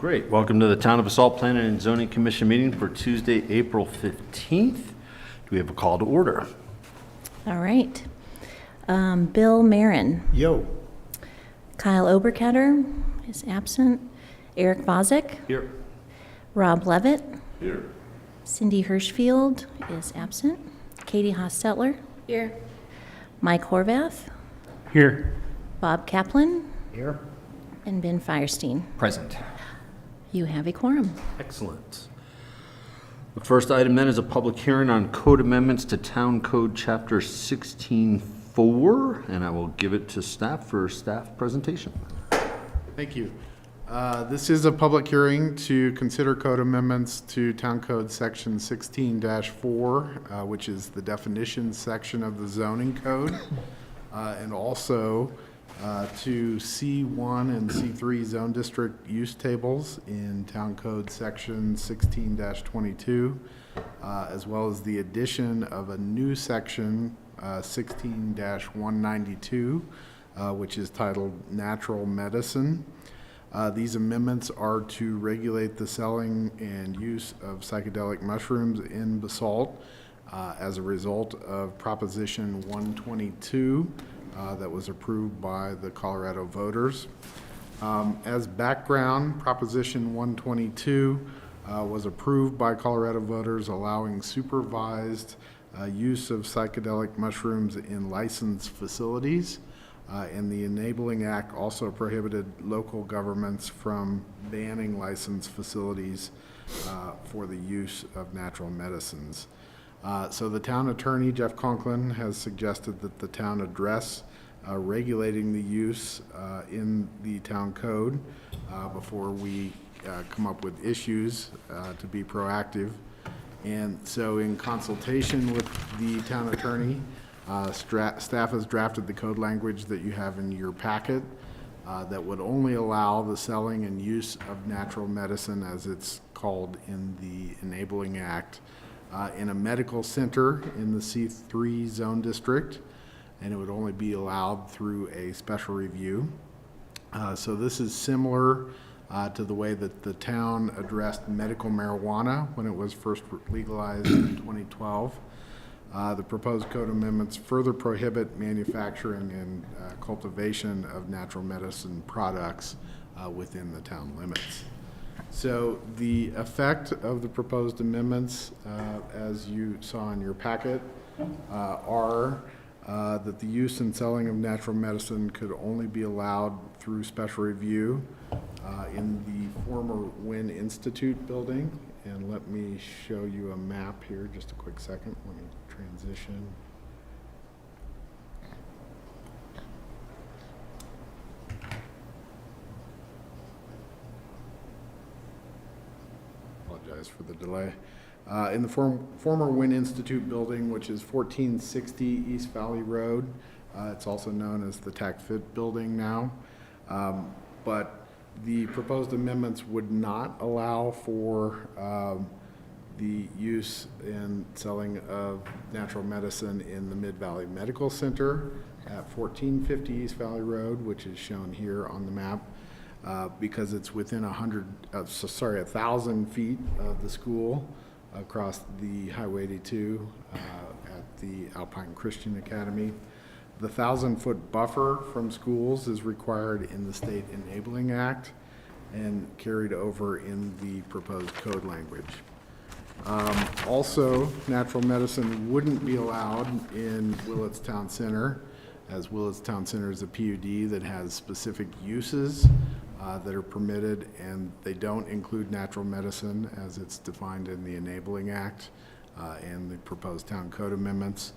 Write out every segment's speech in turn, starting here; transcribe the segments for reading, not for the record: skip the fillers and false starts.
Great. Welcome to the Town of Basalt Planning and Zoning Commission meeting for Tuesday, April 15th. Do we have a call to order? All right. Bill Marin. Yo. Kyle Oberkatter is absent. Eric Bozick. Here. Rob Levitt. Here. Cindy Hirschfield is absent. Katie Hostetler. Here. Mike Horvath. Here. Bob Kaplan. Here. And Ben Firestein. Present. You have a quorum. Excellent. The first item then is a public hearing on code amendments to Town Code Chapter 16.4, and I will give it to staff for staff presentation. Thank you. This is a public hearing to consider code amendments to Town Code Section 16-4, which is the definitions section of the zoning code, and also to C1 and C3 zone district use tables in Town Code Section 16-22, as well as the addition of a new section 16-192, which is titled Natural Medicine. These amendments are to regulate the selling and use of psychedelic mushrooms in Basalt as a result of Proposition 122 that was approved by the Colorado voters. As background, Proposition 122 was approved by Colorado voters, allowing supervised use of psychedelic mushrooms in licensed facilities. And the Enabling Act also prohibited local governments from banning licensed facilities for the use of natural medicines. So the town attorney, Jeff Conklin, has suggested that the town address regulating the use in the town code before we come up with issues to be proactive. And so in consultation with the town attorney, staff has drafted the code language that you have in your packet that would only allow the selling and use of natural medicine, as it's called in the Enabling Act, in a medical center in the C3 zone district, and it would only be allowed through a special review. So this is similar to the way that the town addressed medical marijuana when it was first legalized in 2012. The proposed code amendments further prohibit manufacturing and cultivation of natural medicine products within the town limits. So the effect of the proposed amendments, as you saw in your packet, are that the use and selling of natural medicine could only be allowed through special review in the former Wynn Institute building. And let me show you a map here, just a quick second. Let me transition. Apologize for the delay. In the former Wynn Institute building, which is 1460 East Valley Road. It's also known as the TACFIT building now. But the proposed amendments would not allow for the use and selling of natural medicine in the Mid-Valley Medical Center at 1450 East Valley Road, which is shown here on the map, because it's within 1,000 feet of the school across the Highway 82 at the Alpine Christian Academy. The 1,000-foot buffer from schools is required in the State Enabling Act and carried over in the proposed code language. Also, natural medicine wouldn't be allowed in Willits Town Center, as Willits Town Center is a PUD that has specific uses that are permitted, and they don't include natural medicine as it's defined in the Enabling Act and the proposed town code amendments.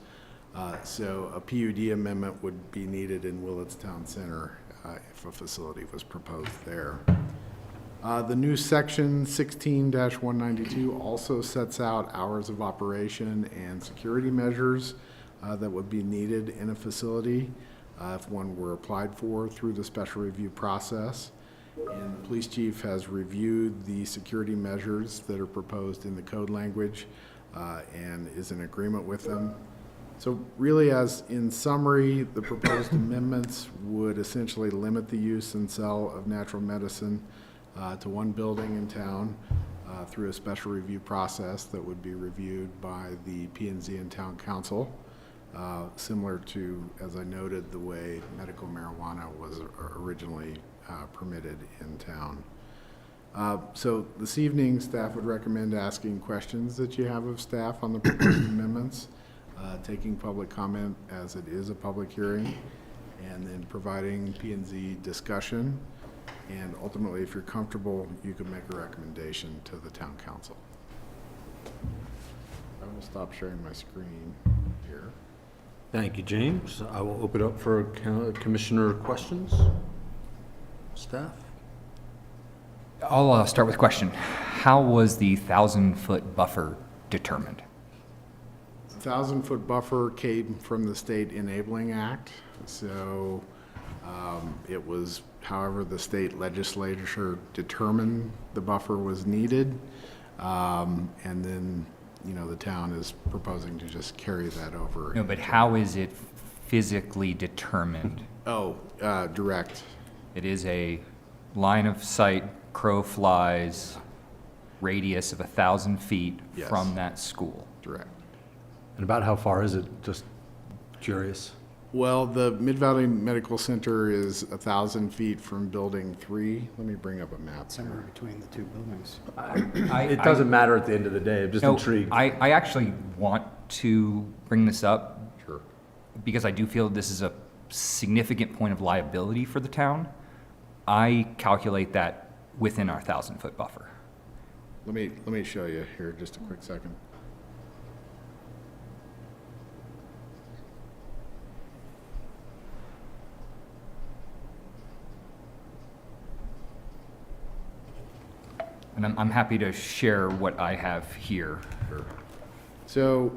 So a PUD amendment would be needed in Willits Town Center if a facility was proposed there. The new section 16-192 also sets out hours of operation and security measures that would be needed in a facility if one were applied for through the special review process. And the police chief has reviewed the security measures that are proposed in the code language and is in agreement with them. So really, as in summary, the proposed amendments would essentially limit the use and sale of natural medicine to one building in town through a special review process that would be reviewed by the P&Z and Town Council, similar to, as I noted, the way medical marijuana was originally permitted in town. So this evening, staff would recommend asking questions that you have of staff on the proposed amendments, taking public comment as it is a public hearing, and then providing P&Z discussion. And ultimately, if you're comfortable, you can make a recommendation to the town council. I will stop sharing my screen here. Thank you, James. I will open up for commissioner questions. Staff? I'll start with a question. How was the 1,000-foot buffer determined? 1,000-foot buffer came from the State Enabling Act. So it was, however, the state legislature determined the buffer was needed. And then, you know, the town is proposing to just carry that over. No, but how is it physically determined? Oh, direct. It is a line of sight, crow flies, radius of 1,000 feet Yes. from that school. Direct. And about how far is it? Just curious. Well, the Mid-Valley Medical Center is 1,000 feet from Building 3. Let me bring up a map. Somewhere between the two buildings. It doesn't matter at the end of the day. I'm just intrigued. I actually want to bring this up Sure. because I do feel this is a significant point of liability for the town. I calculate that within our 1,000-foot buffer. Let me show you here, just a quick second. And I'm happy to share what I have here. So,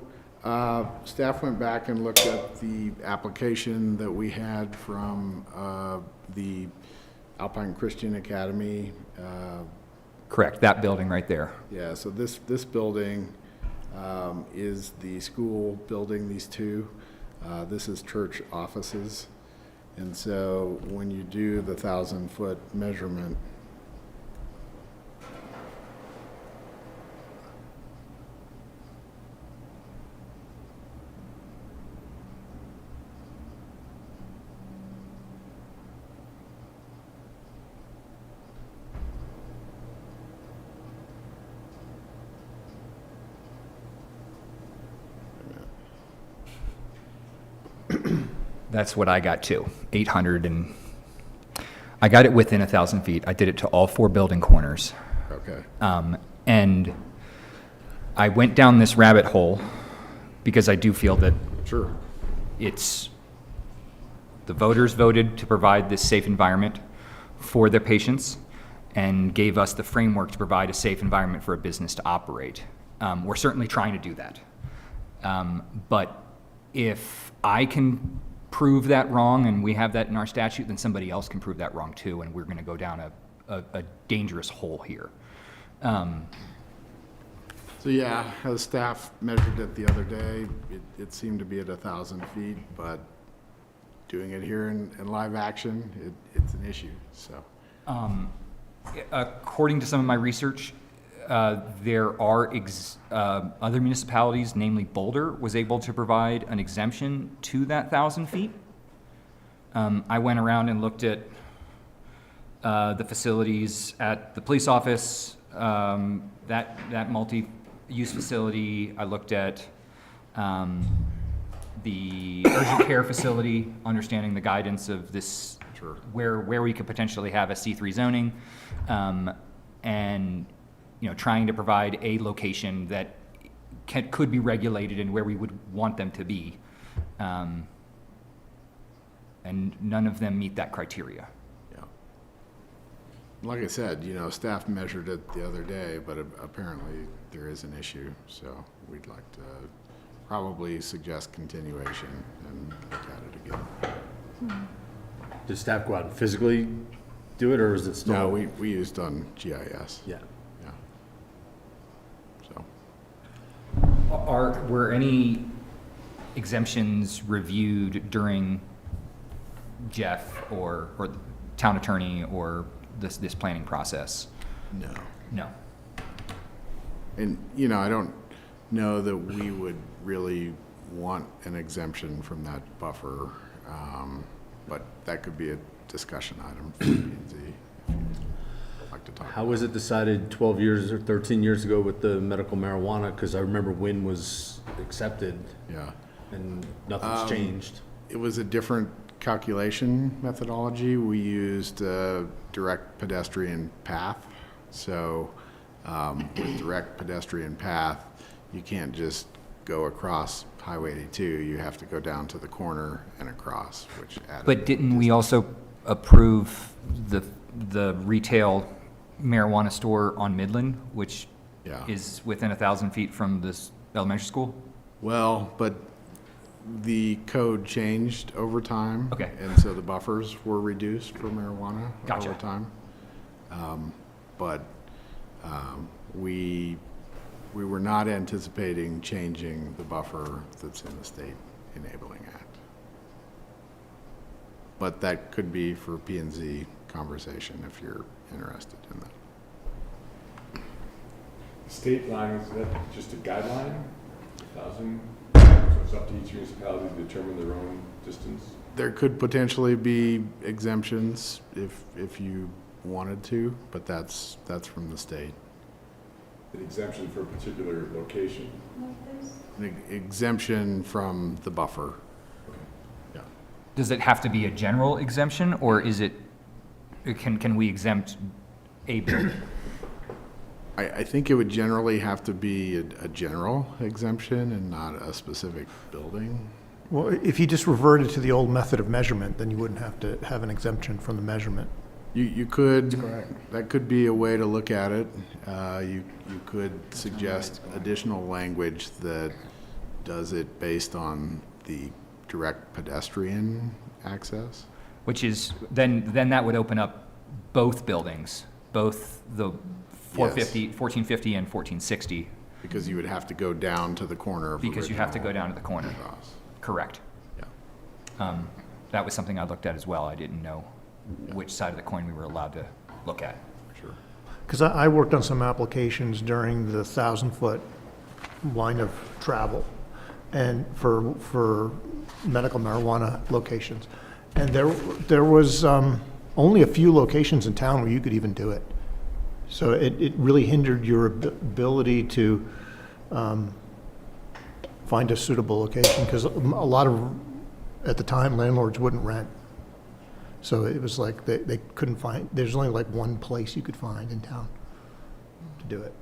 staff went back and looked at the application that we had from the Alpine Christian Academy. Correct, that building right there. Yeah, so this building is the school building, these two. This is church offices. And so when you do the 1,000-foot measurement, That's what I got too, 800 and, I got it within 1,000 feet. I did it to all 4 building corners. okay. And I went down this rabbit hole because I do feel that Sure. it's, the voters voted to provide this safe environment for their patients and gave us the framework to provide a safe environment for a business to operate. We're certainly trying to do that. But if I can prove that wrong and we have that in our statute, then somebody else can prove that wrong too, and we're going to go down a dangerous hole here. So yeah, as staff measured it the other day, it seemed to be at 1,000 feet, but doing it here in live action, it's an issue, so. According to some of my research, there are other municipalities, namely Boulder, was able to provide an exemption to that 1,000 feet. I went around and looked at the facilities at the police office, that multi-use facility. I looked at the urgent care facility, understanding the guidance of this, Sure. where we could potentially have a C3 zoning, and trying to provide a location that could be regulated and where we would want them to be. And none of them meet that criteria. Yeah. Like I said, staff measured it the other day, but apparently there is an issue, so we'd like to probably suggest continuation and look at it again. Did staff go out and physically do it, or is it still? No, we used on GIS. Yeah. Yeah. So, Were any exemptions reviewed during Jeff or the town attorney or this planning process? No. No. And, I don't know that we would really want an exemption from that buffer, but that could be a discussion item for P&Z if you'd like to talk. How was it decided 12 years or 13 years ago with the medical marijuana? Because I remember when was accepted Yeah. and nothing's changed. It was a different calculation methodology. We used a direct pedestrian path. So with direct pedestrian path, you can't just go across Highway 82. You have to go down to the corner and across, which added. But didn't we also approve the retail marijuana store on Midland, which Yeah. is within 1,000 feet from this elementary school? Well, but the code changed over time. Okay. And so the buffers were reduced for marijuana Gotcha. over time. But we were not anticipating changing the buffer that's in the State Enabling Act. But that could be for P&Z conversation if you're interested in that. State line, is that just a guideline? 1,000? So it's up to each municipality to determine their own distance? There could potentially be exemptions if you wanted to, but that's from the state. An exemption for a particular location? An exemption from the buffer. Yeah. Does it have to be a general exemption, or is it, can we exempt a building? I think it would generally have to be a general exemption and not a specific building. Well, if you just reverted to the old method of measurement, then you wouldn't have to have an exemption from the measurement. You could, that could be a way to look at it. You could suggest additional language that does it based on the direct pedestrian access. Which is, then that would open up both buildings, both the 1450 and 1460, Because you would have to go down to the corner of because you have to go original down to the corner. cross. Correct. Yeah. That was something I looked at as well. I didn't know which side of the coin we were allowed to look at. Sure. Because I worked on some applications during the 1,000-foot line of travel and for medical marijuana locations. And there was only a few locations in town where you could even do it. So it really hindered your ability to find a suitable location, because a lot of, at the time, landlords wouldn't rent. So it was like they couldn't find, there's only like one place you could find in town to do it.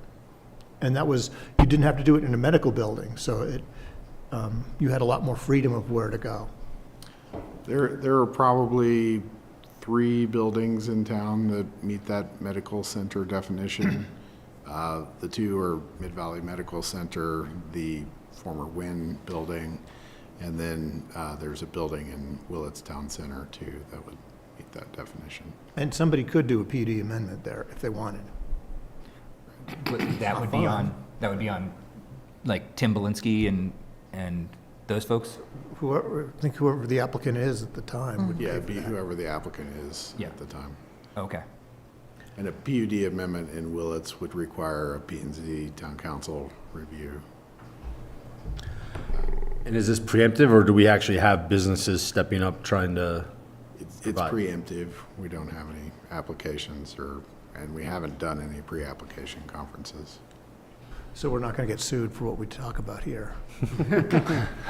And that was, you didn't have to do it in a medical building, so you had a lot more freedom of where to go. There are probably 3 buildings in town that meet that medical center definition. The 2 are Mid-Valley Medical Center, the former Wynn building, and then there's a building in Willits Town Center too that would meet that definition. And somebody could do a PUD amendment there if they wanted. But that would be on like Tim Belinsky and those folks? Whoever, I think whoever the applicant is at the time would Yeah, pay it'd for be that. whoever the applicant is Yeah. at the time. Okay. And a PUD amendment in Willits would require a P&Z Town Council review. And is this preemptive, or do we actually have businesses stepping up trying to? It's Provide. preemptive. We don't have any applications and we haven't done any pre-application conferences. So we're not going to get sued for what we talk about here.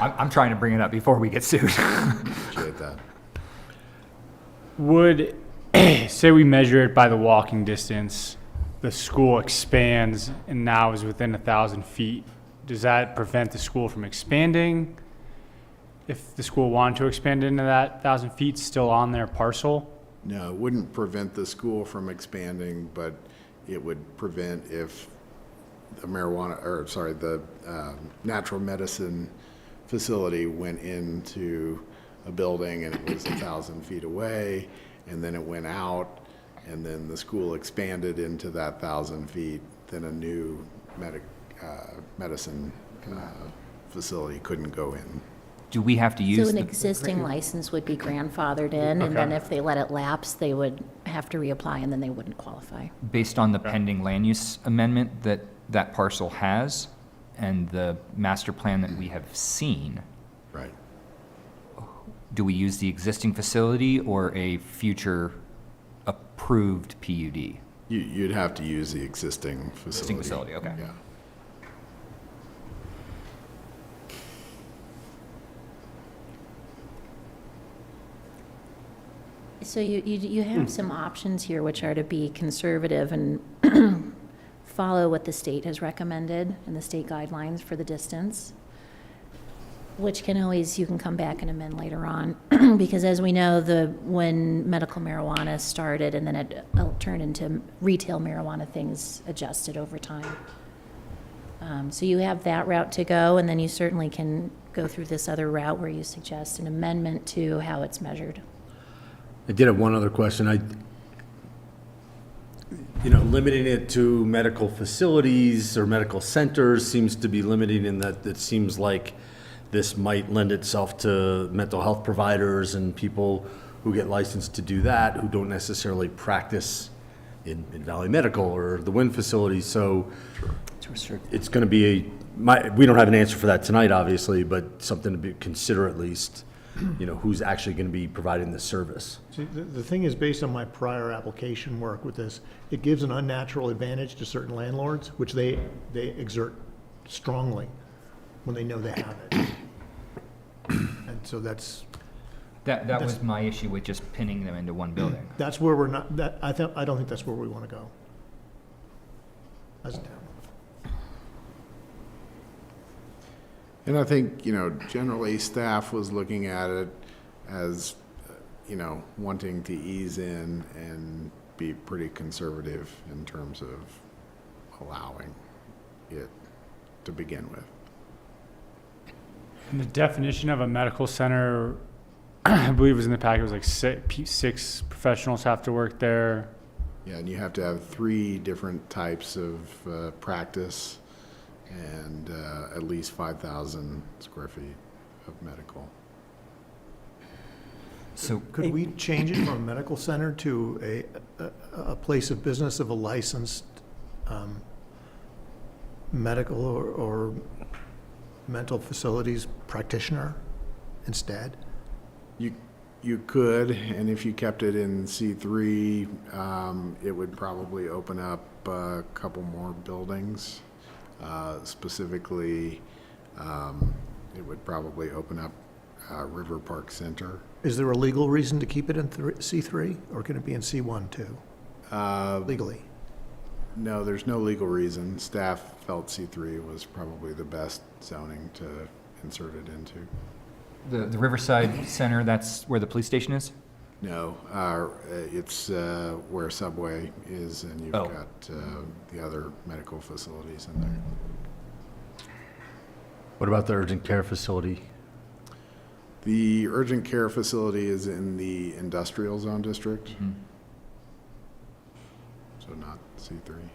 I'm trying to bring it up before we get sued. Appreciate that. Would, say we measure it by the walking distance, the school expands and now is within 1,000 feet. Does that prevent the school from expanding? If the school wanted to expand into that 1,000 feet still on their parcel? No, it wouldn't prevent the school from expanding, but it would prevent if the natural medicine facility went into a building and it was 1,000 feet away, and then it went out, and then the school expanded into that 1,000 feet, then a new medicine facility couldn't go in. Do we have to use So an the, existing license would be grandfathered in, and then Okay. if they let it lapse, they would have to reapply, and then they wouldn't qualify. Based on the pending land use amendment that that parcel has and the master plan that we have seen, Right. do we use the existing facility or a future approved PUD? You'd have to use the existing facility. Existing facility, okay. Yeah. So you have some options here, which are to be conservative and follow what the state has recommended and the state guidelines for the distance, which can always, you can come back and amend later on. Because as we know, when medical marijuana started and then it turned into retail marijuana, things adjusted over time. So you have that route to go, and then you certainly can go through this other route where you suggest an amendment to how it's measured. I did have one other question. Limiting it to medical facilities or medical centers seems to be limiting in that it seems like this might lend itself to mental health providers and people who get licensed to do that, who don't necessarily practice in Valley Medical or the Wynn facility. So it's going to be we don't have an answer for that tonight, obviously, but something to consider at least, who's actually going to be providing this service. See, the thing is, based on my prior application work with this, it gives an unnatural advantage to certain landlords, which they exert strongly when they know they have it. And so that was my issue with just pinning them into one building. that's where we're not, I don't think that's where we want to go as a town. And I think, generally staff was looking at it as, wanting to ease in and be pretty conservative in terms of allowing it to begin with. And the definition of a medical center, I believe was in the packet, was like six professionals have to work there. Yeah, and you have to have 3 different types of practice and at least 5,000 square feet of medical. So Could we change it from a medical center to a place of business of a licensed medical or mental facilities practitioner instead? You could, and if you kept it in C3, it would probably open up a couple more buildings. Specifically, it would probably open up River Park Center. Is there a legal reason to keep it in C3, or can it be in C1 too, legally? No, there's no legal reason. Staff felt C3 was probably the best zoning to insert it into. the Riverside Center, that's where the police station is? No, it's where Subway is, and you've Oh. got the other medical facilities in there. What about the urgent care facility? The urgent care facility is in the industrial zone district, so not C3.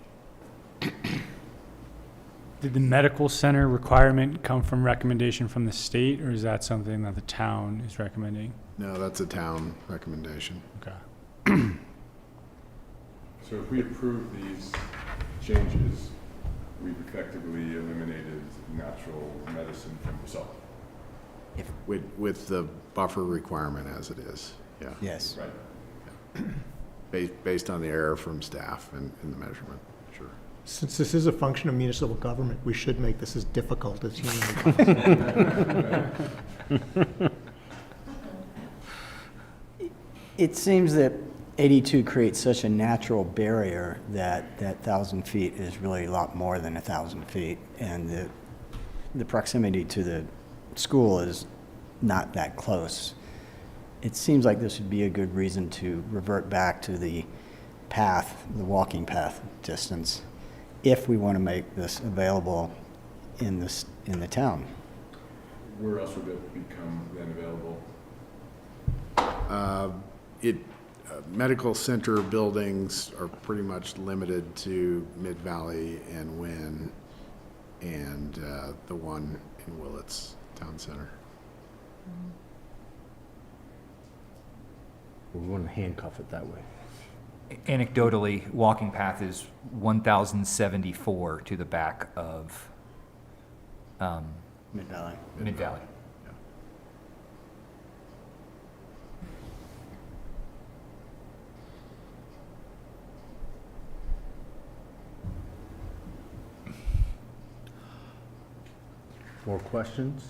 Did the medical center requirement come from recommendation from the state, or is that something that the town is recommending? No, that's a town recommendation. Okay. So if we approve these changes, we've effectively eliminated natural medicine from Basalt, With the buffer requirement as it is, yeah. Yes. right? Based on the error from staff in the measurement, sure. Since this is a function of municipal government, we should make this as difficult as humanly possible. It seems that 82 creates such a natural barrier that 1,000 feet is really a lot more than 1,000 feet. And the proximity to the school is not that close. It seems like this would be a good reason to revert back to the path, the walking path distance, if we want to make this available in the town. Where else would it become then available? Medical center buildings are pretty much limited to Mid-Valley and Wynn and the one in Willits Town Center. We want to handcuff it that way. Anecdotally, walking path is 1,074 to the back of Mid-Valley. Mid-Valley. More questions?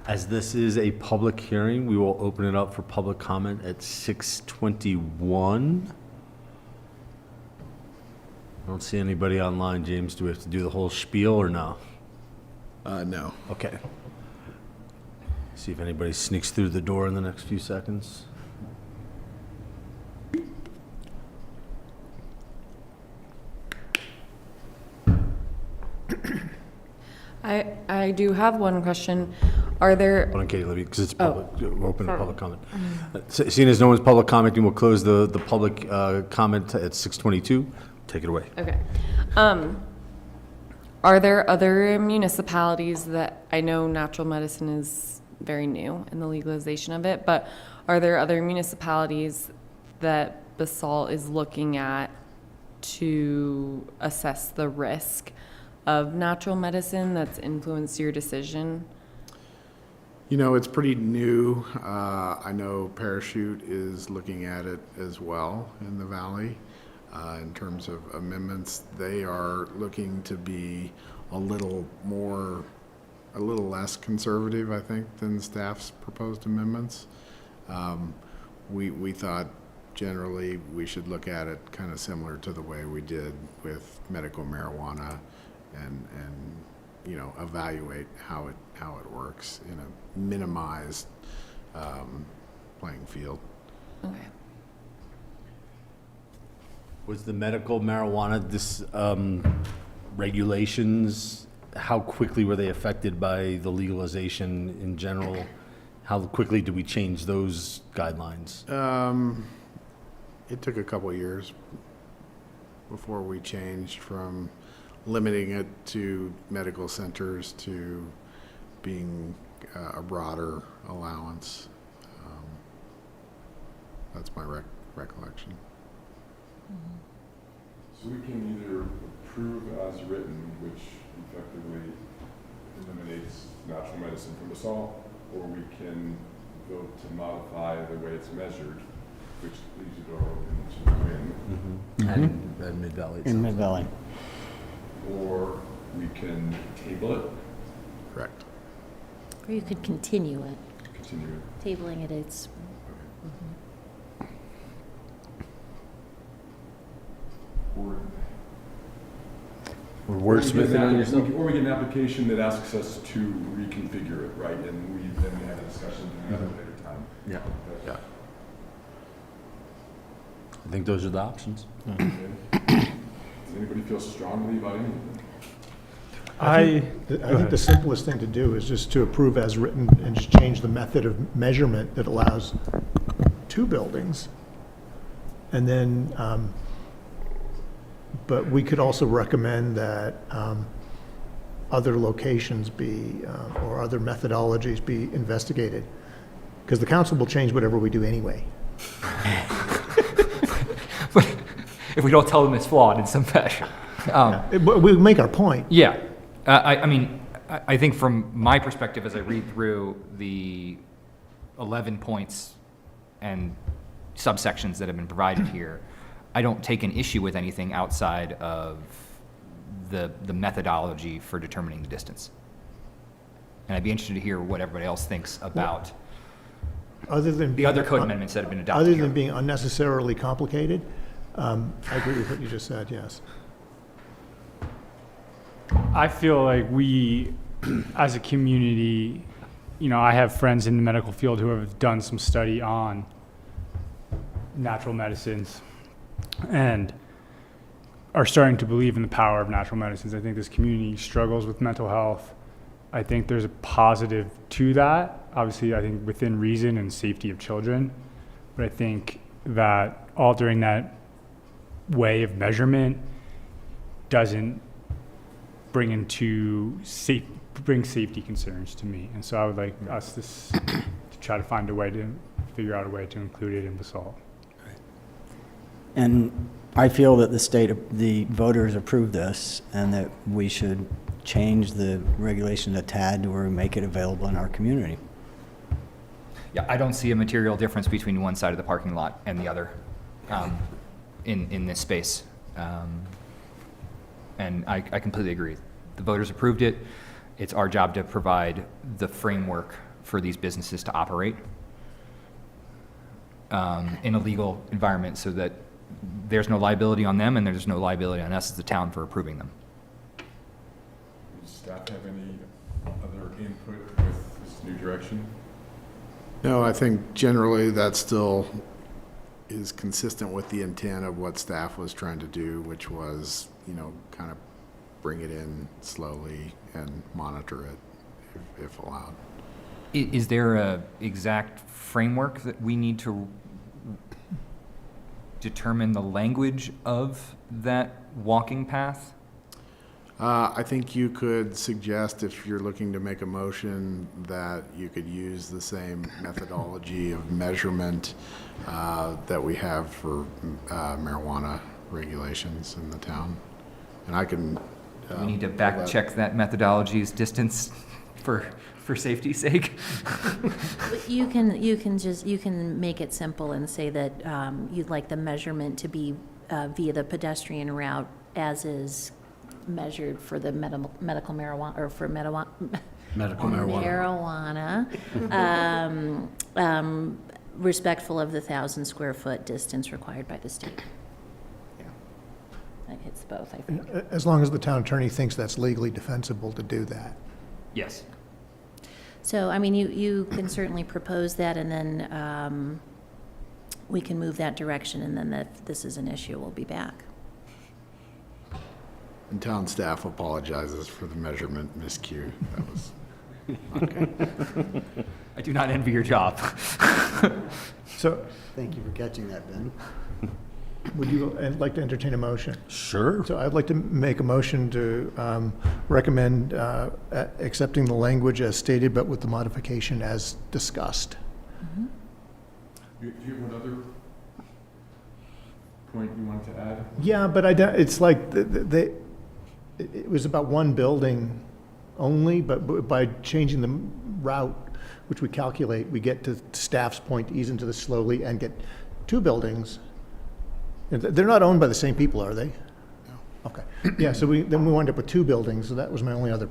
As this is a public hearing, we will open it up for public comment at 6:21. I don't see anybody online. James, do we have to do the whole spiel or no? No. Okay. See if anybody sneaks through the door in the next few seconds. I do have one question. Are there, Hold on, Katie, because it's public, we're open to public comment. Seeing as no one's public commenting, we'll close the public comment at 6:22. Take it away. okay. Are there other municipalities that, I know natural medicine is very new in the legalization of it, but are there other municipalities that Basalt is looking at to assess the risk of natural medicine that's influenced your decision? You know, it's pretty new. I know Parachute is looking at it as well in the valley. In terms of amendments, they are looking to be a little less conservative, I think, than staff's proposed amendments. We thought generally we should look at it kind of similar to the way we did with medical marijuana and you know, evaluate how it works in a minimized playing field. Okay. Was the medical marijuana regulations, how quickly were they affected by the legalization in general? How quickly did we change those guidelines? It took a couple of years before we changed from limiting it to medical centers to being a broader allowance. That's my recollection. So we can either approve as written, which effectively eliminates natural medicine from Basalt, or we can vote to modify the way it's measured, which leaves the door open to win, At Mid-Valley. In Mid-Valley. or we can table it, Correct. Or you could continue it, continue it. tabling it, it's, Or We're wordsmithing on yourself? Or we get an application that asks us to reconfigure it, right, and we then have a discussion at another later time. Yeah. Yeah. I think those are the options. Okay. Does anybody feel strongly about any of them? I think the simplest thing to do is just to approve as written and just change the method of measurement that allows 2 buildings. And then, but we could also recommend that other locations be, or other methodologies be investigated. Because the council will change whatever we do anyway. But if we don't tell them it's flawed in some fashion. But we make our point. Yeah. I mean, I think from my perspective, as I read through the 11 points and subsections that have been provided here, I don't take an issue with anything outside of the methodology for determining the distance. And I'd be interested to hear what everybody else thinks about Other than the other code amendments that have been adopted Other here. than being unnecessarily complicated, I agree with what you just said, yes. I feel like we, as a community, you know, I have friends in the medical field who have done some study on natural medicines and are starting to believe in the power of natural medicines. I think this community struggles with mental health. I think there's a positive to that. Obviously, I think within reason and safety of children. But I think that altering that way of measurement doesn't bring safety concerns to me. And so I would like us to try to find a way to figure out a way to include it in Basalt. And I feel that the voters approved this and that we should change the regulation a tad to where we make it available in our community. Yeah, I don't see a material difference between one side of the parking lot and the other in this space. And I completely agree. The voters approved it. It's our job to provide the framework for these businesses to operate in a legal environment so that there's no liability on them and there's no liability on us as the town for approving them. Does staff have any other input with this new direction? No, I think generally that still is consistent with the intent of what staff was trying to do, which was, kind of bring it in slowly and monitor it if allowed. Is there a exact framework that we need to determine the language of that walking path? I think you could suggest, if you're looking to make a motion, that you could use the same methodology of measurement that we have for marijuana regulations in the town. And I can. We need to back check that methodology's distance for safety's sake. You can make it simple and say that you'd like the measurement to be via the pedestrian route as is measured for the medical marijuana, or for Medical marijuana. respectful of the 1,000 square foot distance required by the state. That hits both, I think. As long as the town attorney thinks that's legally defensible to do that. Yes. So, I mean, you can certainly propose that, and then we can move that direction, and then if this is an issue, we'll be back. And town staff apologizes for the measurement miscue. That was not good. I do not envy your job. So Thank you for catching that, Ben. would you like to entertain a motion? Sure. So I'd like to make a motion to recommend accepting the language as stated, but with the modification as discussed. Do you have one other point you wanted to add? Yeah, but it's like, it was about one building only, but by changing the route, which we calculate, we get to staff's point, ease into this slowly, and get two buildings. They're not owned by the same people, are they? No. Okay. Yeah, so then we wound up with two buildings, so that was my only other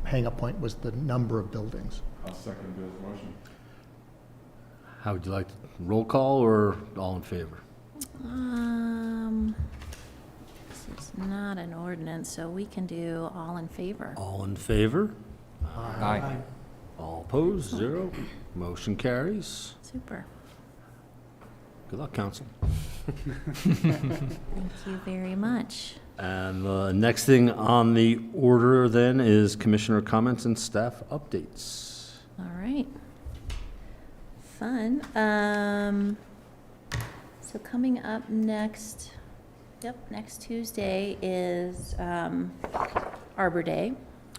hang-up point, was the number of buildings. I'll second Bill's motion. How would you like, roll call or all in favor? This is not an ordinance, so we can do all in favor. All in favor? Aye. All opposed? 0. Motion carries. Super. Good luck, council. Thank you very much. And the next thing on the order then is commissioner comments and staff updates. All right. Fun. So coming up next Tuesday is Arbor Day.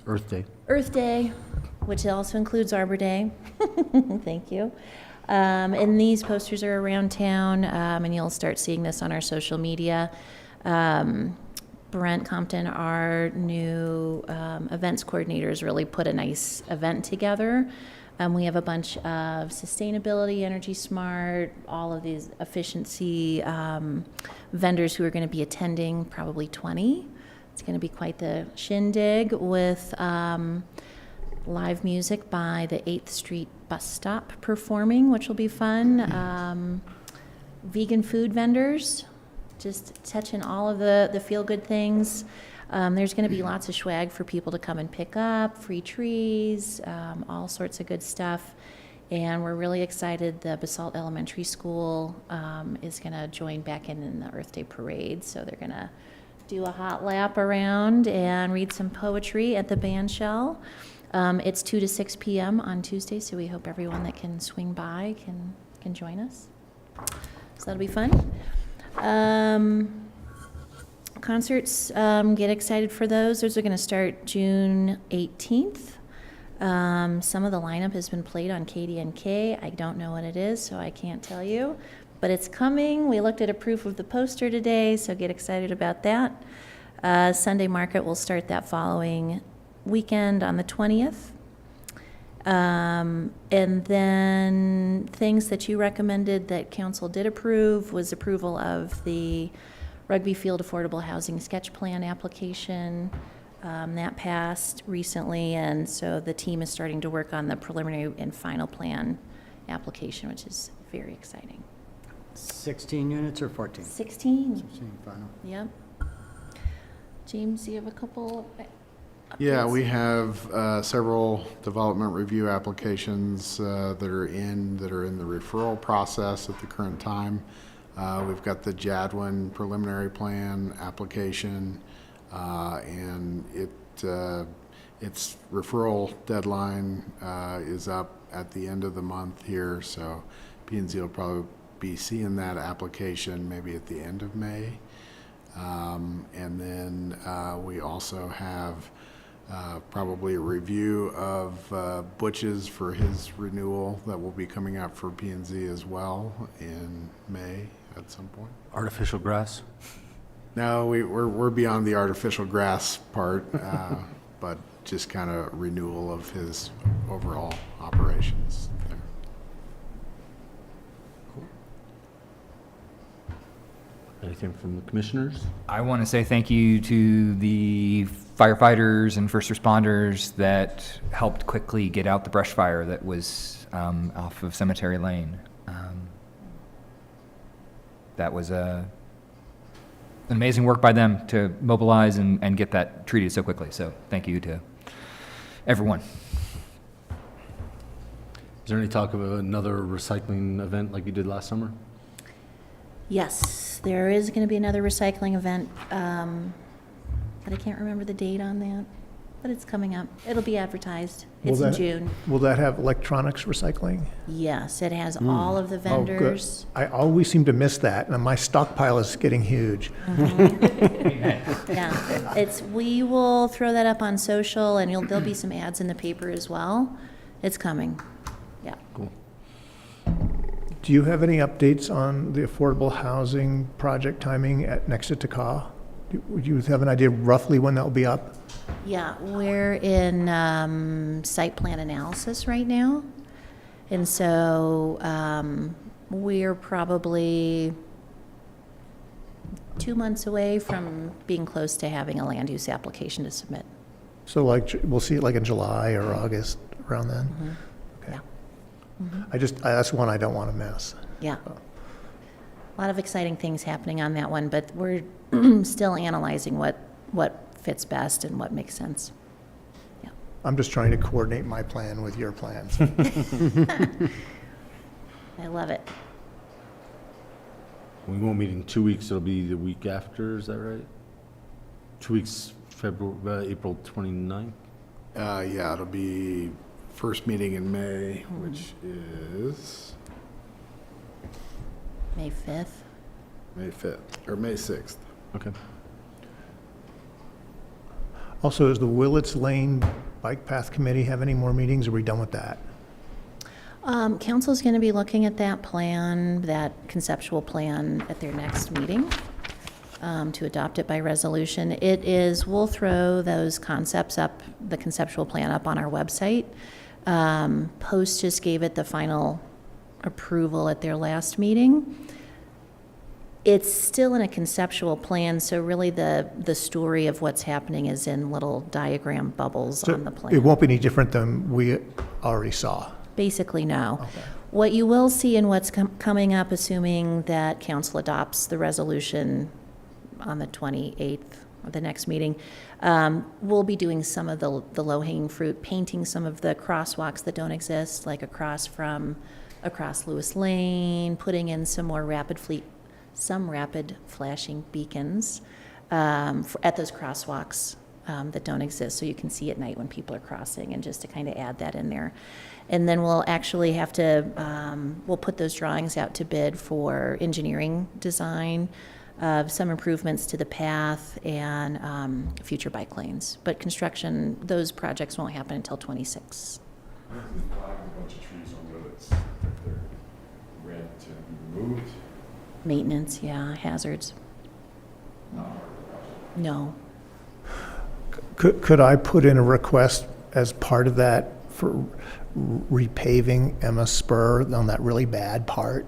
Earth Day. Earth Day, which also includes Arbor Day. Thank you. And these posters are around town, and you'll start seeing this on our social media. Brent Compton, our new events coordinator, has really put a nice event together. We have a bunch of sustainability, energy smart, all of these efficiency vendors who are going to be attending, probably 20. It's going to be quite the shindig with live music by the 8th Street Bus Stop performing, which will be fun. Vegan food vendors, just touching all of the feel-good things. There's going to be lots of swag for people to come and pick up, free trees, all sorts of good stuff. And we're really excited. The Basalt Elementary School is going to join back in the Earth Day Parade. So they're going to do a hot lap around and read some poetry at the band shell. It's 2 to 6 p.m. on Tuesday, so we hope everyone that can swing by can join us. So that'll be fun. Concerts, get excited for those. Those are going to start June 18th. Some of the lineup has been played on KDNK. I don't know what it is, so I can't tell you. but it's coming. We looked at a proof of the poster today, so get excited about that. Sunday market will start that following weekend on the 20th. And then things that you recommended that council did approve was approval of the Rugby Field Affordable Housing Sketch Plan application. That passed recently, and so the team is starting to work on the preliminary and final plan application, which is very exciting. 16 units or 14? 16, 16 final. yep. James, do you have a couple Yeah, updates? we have several development review applications that are in the referral process at the current time. We've got the Jadwin preliminary plan application, and its referral deadline is up at the end of the month here, so P&Z will probably be seeing that application maybe at the end of May. And then we also have probably a review of Butch's for his renewal that will be coming out for P&Z as well in May at some point. Artificial grass? No, we're beyond the artificial grass part, but just kind of renewal of his overall operations there. Anything from the commissioners? I want to say thank you to the firefighters and first responders that helped quickly get out the brush fire that was off of Cemetery Lane. That was amazing work by them to mobilize and get that treated so quickly. So thank you to everyone. Is there any talk of another recycling event like you did last summer? Yes, there is going to be another recycling event, but I can't remember the date on that, but it's coming up. It'll be advertised. It's in June. Will that have electronics recycling? Yes, it has all of the Oh, good. vendors. I always seem to miss that, and my stockpile is getting huge. Yeah, we will throw that up on social, and there'll be some ads in the paper as well. It's coming. Yeah. Cool. Do you have any updates on the affordable housing project timing at next to Taka? Would you have an idea roughly when that will be up? Yeah, we're in site plan analysis right now. And so we're probably 2 months away from being close to having a land use application to submit. So like, we'll see it like in July or August, around then? Okay. Yeah. That's one I don't want to miss. Yeah. A lot of exciting things happening on that one, but we're still analyzing what fits best and what makes sense. Yeah. I'm just trying to coordinate my plan with your plans. I love it. We won't meet in 2 weeks, it'll be the week after, is that right? 2 weeks, April 29th? Yeah, it'll be first meeting in May, which is May 5th. May 5th, or May 6th. Okay. Also, does the Willits Lane Bike Path Committee have any more meetings, or are we done with that? Council's going to be looking at that plan, that conceptual plan at their next meeting to adopt it by resolution. We'll throw those concepts up, the conceptual plan up on our website. Post just gave it the final approval at their last meeting. It's still in a conceptual plan, so really the story of what's happening is in little diagram bubbles So on the plan. it won't be any different than we already saw. Basically, no. Okay. What you will see in what's coming up, assuming that council adopts the resolution on the 28th of the next meeting, we'll be doing some of the low-hanging fruit, painting some of the crosswalks that don't exist, like across Lewis Lane, putting in some more rapid flashing beacons at those crosswalks that don't exist, so you can see at night when people are crossing, and just to kind of add that in there. And then we'll actually have to, we'll put those drawings out to bid for engineering design, some improvements to the path, and future bike lanes. But construction, those projects won't happen until '26. There's a bunch of trees on Willits that they're ready to be removed. Maintenance, yeah, hazards. No. Could I put in a request as part of that for repaving Emma Spur on that really bad part?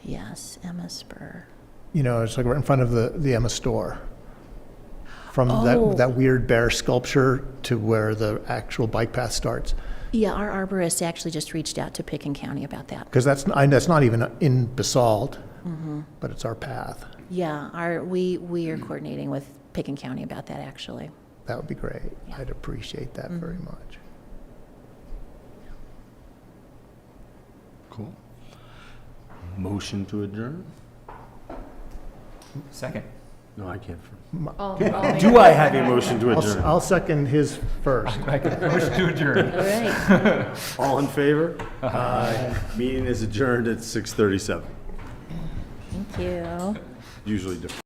Yes, Emma Spur. You know, it's like right in front of the Emma store. From Oh. that weird bear sculpture to where the actual bike path starts. Yeah, our arborist actually just reached out to Picken County about that. Because that's not even in Basalt, but it's our path. Yeah, we are coordinating with Picken County about that, actually. That would be great. Yeah. I'd appreciate that very much. Cool. Motion to adjourn? Second. No, I can't. Do I have a motion to adjourn? I'll second his first. Motion to adjourn. All right. All in favor? Aye. Meeting is adjourned at 6:37. Thank you. Usually different.